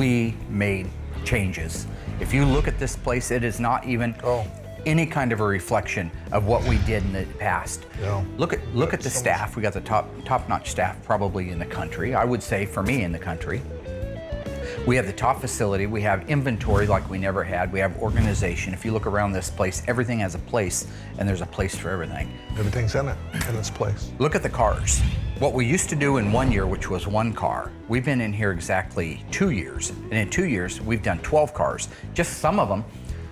we made changes. If you look at this place, it is not even any kind of a reflection of what we did in the past. No. Look at the staff. We got the top-notch staff probably in the country. I would say for me in the country. We have the top facility. We have inventory like we never had. We have organization. If you look around this place, everything has a place, and there's a place for everything. Everything's in it, in its place. Look at the cars. What we used to do in 1 year, which was 1 car, we've been in here exactly 2 years. And in 2 years, we've done 12 cars. Just some of them.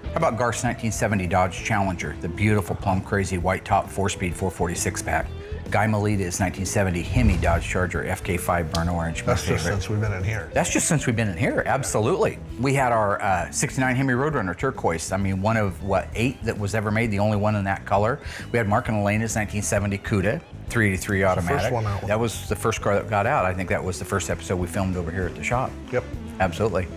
How about Garth's 1970 Dodge Challenger, the beautiful plum crazy white top 4-speed 446 pack. Guy Melita's 1970 Hemi Dodge Charger FK5 burnt orange. That's just since we've been in here. That's just since we've been in here, absolutely. We had our 69 Hemi Roadrunner turquoise. I mean, one of, what, 8 that was ever made, the only one in that color. We had Mark and Elena's 1970 Cuda, 383 automatic. First one out. That was the first car that got out. I think that was the first episode we filmed over here at the shop. Yep. Absolutely.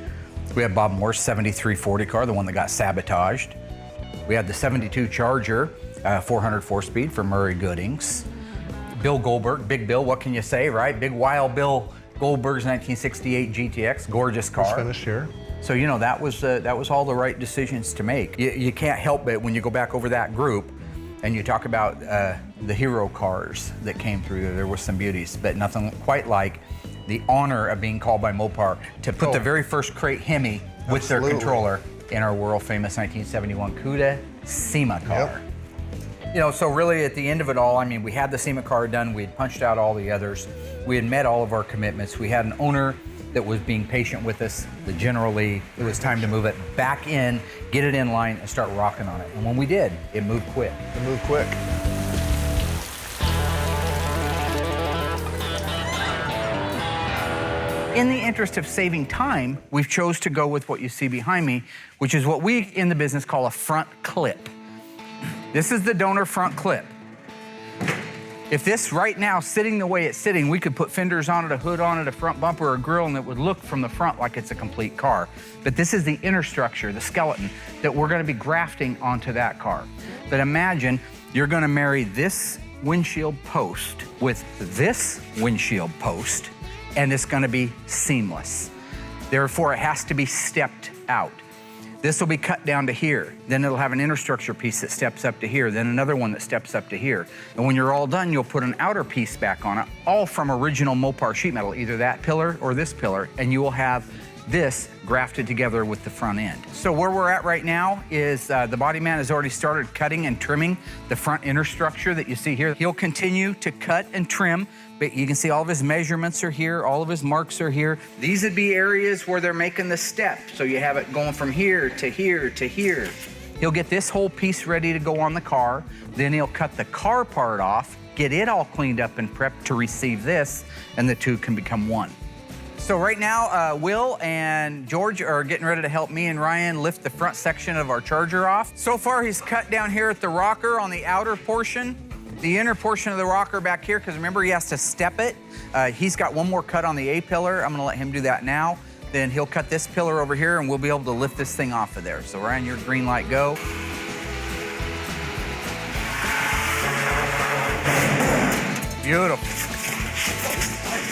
We had Bob Moore's 7340 car, the one that got sabotaged. We had the 72 Charger, 404 speed from Murray Goodings. Bill Goldberg, Big Bill, what can you say, right? Big Wild Bill Goldberg's 1968 GTX, gorgeous car. It's finished here. So, you know, that was all the right decisions to make. You can't help it when you go back over that group and you talk about the hero cars that came through. There were some beauties, but nothing quite like the honor of being called by Mopar to put the very first crate Hemi with their controller in our world famous 1971 Cuda SEMA car. Yep. You know, so really at the end of it all, I mean, we had the SEMA car done, we had punched out all the others, we had met all of our commitments, we had an owner that was being patient with us, that generally it was time to move it back in, get it in line, and start rocking on it. And when we did, it moved quick. It moved quick. In the interest of saving time, we've chose to go with what you see behind me, which is what we in the business call a front clip. This is the donor front clip. If this right now, sitting the way it's sitting, we could put fenders on it, a hood on it, a front bumper, a grille, and it would look from the front like it's a complete car. But this is the inner structure, the skeleton, that we're gonna be grafting onto that car. But imagine you're gonna marry this windshield post with this windshield post, and it's gonna be seamless. Therefore, it has to be stepped out. This will be cut down to here. Then it'll have an inner structure piece that steps up to here, then another one that steps up to here. And when you're all done, you'll put an outer piece back on it, all from original Mopar sheet metal, either that pillar or this pillar, and you will have this grafted together with the front end. So where we're at right now is the body man has already started cutting and trimming the front inner structure that you see here. He'll continue to cut and trim, but you can see all of his measurements are here, all of his marks are here. These would be areas where they're making the step. So you have it going from here to here to here. He'll get this whole piece ready to go on the car. Then he'll cut the car part off, get it all cleaned up and prepped to receive this, and the two can become one. So right now, Will and George are getting ready to help me and Ryan lift the front section of our Charger off. So far, he's cut down here at the rocker on the outer portion, the inner portion of the rocker back here, because remember, he has to step it. He's got one more cut on the A-pillar. I'm gonna let him do that now. Then he'll cut this pillar over here, and we'll be able to lift this thing off of there. So Ryan, your green light, go. Beautiful.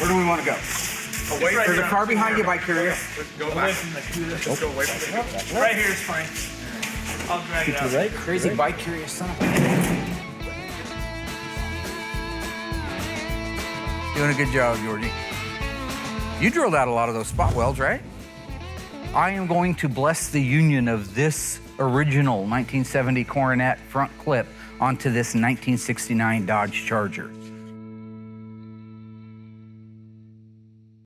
Where do we want to go? There's a car behind you, Bike Curious. Go away from the Cuda. Just go away from the Cuda. Right here is fine. I'll drag it out. Right? Crazy Bike Curious son of a... Doing a good job, Georgie. You drilled out a lot of those spot welds, right? I am going to bless the union of this original 1970 Coronet front clip onto this 1969 Dodge Charger.